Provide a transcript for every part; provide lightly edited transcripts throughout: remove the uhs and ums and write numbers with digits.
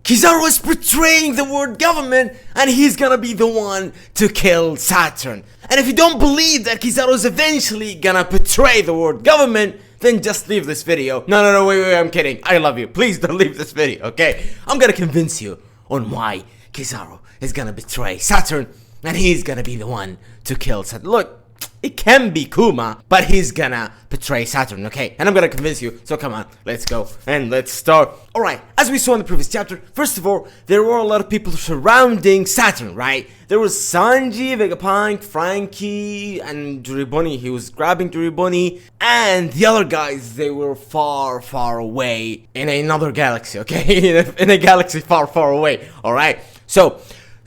Kizaru is betraying the world government, and he's gonna be the one to kill Saturn. And if you don't believe that Kizaru is eventually gonna betray the world government, then just leave this video. No, wait, I'm kidding. I love you. Please don't leave this video, okay? I'm gonna convince you on why Kizaru is gonna betray Saturn, and he's gonna be the one to kill Saturn. Look, it can be Kuma, but he's gonna betray Saturn, okay? And I'm gonna convince you, so come on, let's go and let's start. Alright, as we saw in the previous chapter, first of all, there were a lot of people surrounding Saturn, right? There was Sanji, Vegapunk, Frankie, and Juriboni. He was grabbing Juriboni, and the other guys, they were far, far away in another galaxy, okay? in a galaxy far, far away, alright? So,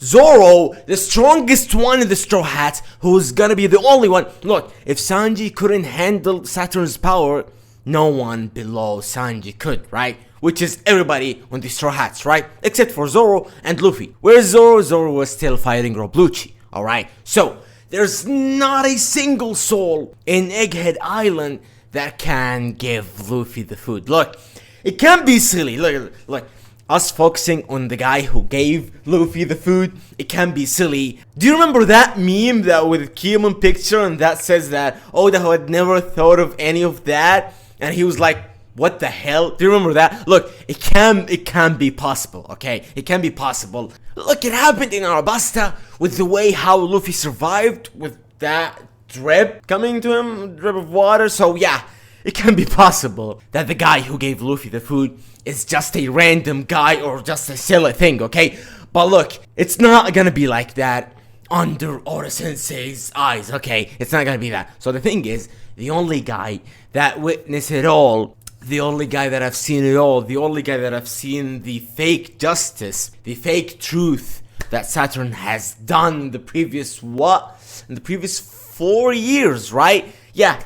Zoro, the strongest one in the Straw Hats, who's gonna be the only one. Look, if Sanji couldn't handle Saturn's power, no one below Sanji could, right? Which is everybody on the Straw Hats, right? Except for Zoro and Luffy. Where's Zoro? Zoro was still fighting Rob Lucci, alright? So, there's not a single soul in Egghead Island that can give Luffy the food. Look, it can be silly. Look. Us focusing on the guy who gave Luffy the food, it can be silly. Do you remember that meme that with Kiyomon picture and that says that Oda had never thought of any of that? And he was like, what the hell? Do you remember that? Look, it can be possible, okay? It can be possible. Look, it happened in Arabasta with the way how Luffy survived with that drip coming to him, drip of water. So yeah, it can be possible that the guy who gave Luffy the food is just a random guy or just a silly thing, okay? But look, it's not gonna be like that under Oda Sensei's eyes, okay? It's not gonna be that. So the thing is, the only guy that witnessed it all, the only guy that I've seen it all, the only guy that I've seen the fake justice, the fake truth that Saturn has done in the previous, in the previous 4 years, right? Yeah,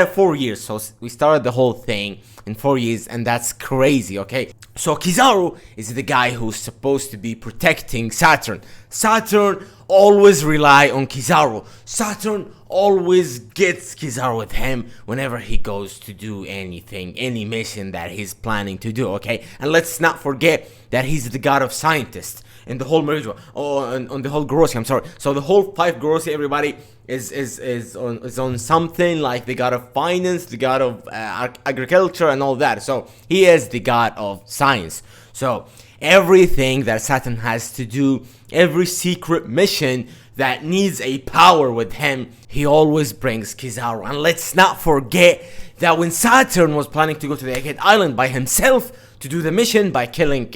4 years. So we started the whole thing in 4 years, and that's crazy, okay? So Kizaru is the guy who's supposed to be protecting Saturn. Saturn always rely on Kizaru. Saturn always gets Kizaru with him whenever he goes to do anything, any mission that he's planning to do, okay? And let's not forget that he's the god of scientists in the whole Marriage War, on the whole Grossi, I'm sorry. So the whole 5 Grossi, everybody is on something like the god of finance, the god of agriculture and all that. So he is the god of science. So everything that Saturn has to do, every secret mission that needs a power with him, he always brings Kizaru. And let's not forget that when Saturn was planning to go to the Egghead Island by himself to do the mission by killing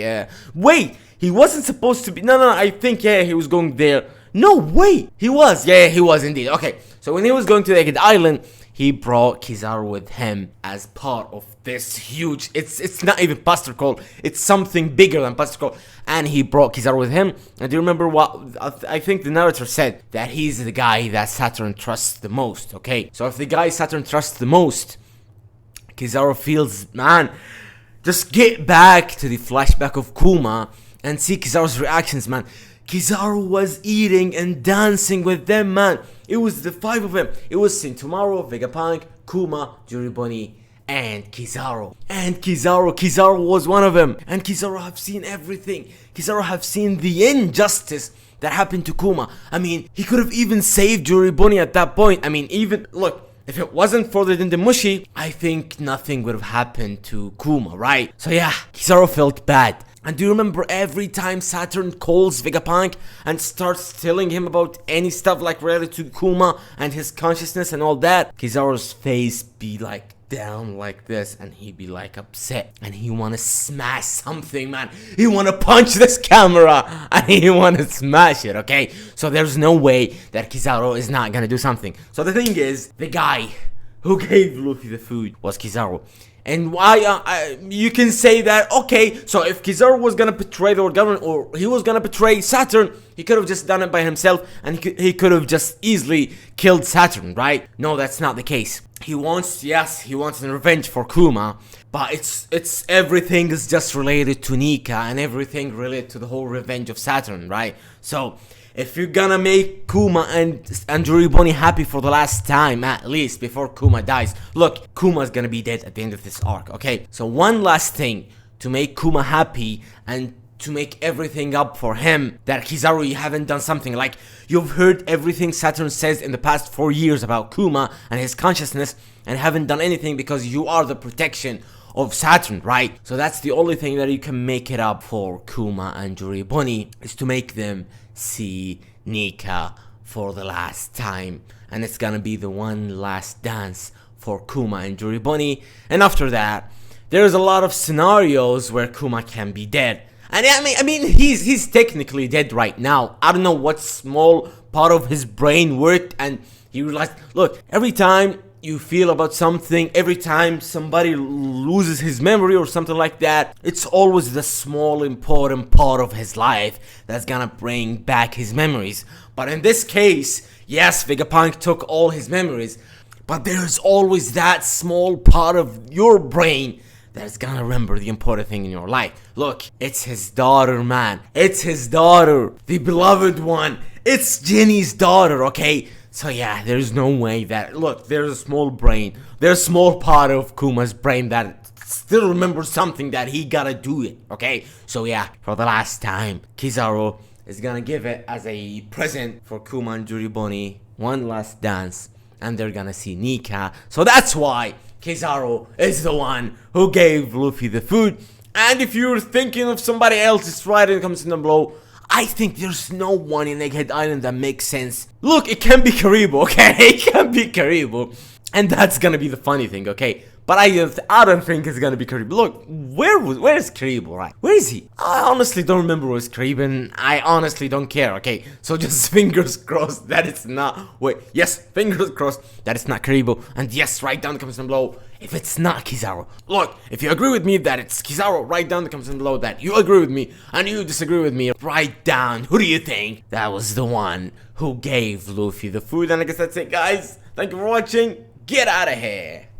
he wasn't supposed to be. No, I think, yeah, he was going there. No, wait, he was. Yeah, he was indeed. Okay, so when he was going to the Egghead Island, he brought Kizaru with him as part of this huge, it's not even Buster Call, it's something bigger than Buster Call. And he brought Kizaru with him. And do you remember what, I think the narrator said that he's the guy that Saturn trusts the most, okay? So if the guy Saturn trusts the most, Kizaru feels, man, just get back to the flashback of Kuma and see Kizaru's reactions, man. Kizaru was eating and dancing with them, man. It was the 5 of them. It was Sentomaru, Vegapunk, Kuma, Juriboni, and Kizaru. And Kizaru was one of them. And Kizaru have seen everything. Kizaru have seen the injustice that happened to Kuma. I mean, he could have even saved Juriboni at that point. I mean, even, look, if it wasn't for the Dendemushi, I think nothing would have happened to Kuma, right? So yeah, Kizaru felt bad. And do you remember every time Saturn calls Vegapunk and starts telling him about any stuff like related to Kuma and his consciousness and all that, Kizaru's face be like down like this and he be like upset and he wanna smash something, man. He wanna punch this camera and he wanna smash it, okay? So there's no way that Kizaru is not gonna do something. So the thing is, the guy who gave Luffy the food was Kizaru. And why you can say that, okay, so if Kizaru was gonna betray the world government or he was gonna betray Saturn, he could have just done it by himself and he could have just easily killed Saturn, right? No, that's not the case. He wants an revenge for Kuma, but it's everything is just related to Nika and everything related to the whole revenge of Saturn, right? So if you're gonna make Kuma and Juriboni happy for the last time, at least before Kuma dies, look, Kuma's gonna be dead at the end of this arc, okay? So one last thing to make Kuma happy and to make everything up for him, that Kizaru, you haven't done something. Like, you've heard everything Saturn says in the past 4 years about Kuma and his consciousness, and haven't done anything because you are the protection of Saturn, right? So that's the only thing that you can make it up for Kuma and Joribuni, is to make them see Nika for the last time. And it's gonna be the one last dance for Kuma and Joribuni. And after that, there's a lot of scenarios where Kuma can be dead. And I mean, he's technically dead right now. I don't know what small part of his brain worked, and he realized, look, every time you feel about something, every time somebody loses his memory or something like that, it's always the small important part of his life that's gonna bring back his memories. But in this case, yes, Vegapunk took all his memories, but there's always that small part of your brain that's gonna remember the important thing in your life. Look, it's his daughter, man. It's his daughter, the beloved one. It's Jenny's daughter, okay? So yeah, there's no way that, look, there's a small brain, there's a small part of Kuma's brain that still remembers something that he gotta do it, okay? So yeah, for the last time, Kizaru is gonna give it as a present for Kuma and Joribuni, one last dance, and they're gonna see Nika. So that's why Kizaru is the one who gave Luffy the food. And if you're thinking of somebody else, just write in the comments down below. I think there's no one in Egghead Island that makes sense. Look, it can be Karibo, okay? It can be Karibo. And that's gonna be the funny thing, okay? But I don't think it's gonna be Karibo. Look, where's Karibo, right? Where is he? I honestly don't remember where's Karibo, and I honestly don't care, okay? So just fingers crossed that it's not, wait, yes, fingers crossed that it's not Karibo. And yes, write down in the comments down below if it's not Kizaru. Look, if you agree with me that it's Kizaru, write down in the comments down below that you agree with me, and you disagree with me, write down who do you think that was the one who gave Luffy the food. And I guess that's it, guys. Thank you for watching. Get out of here.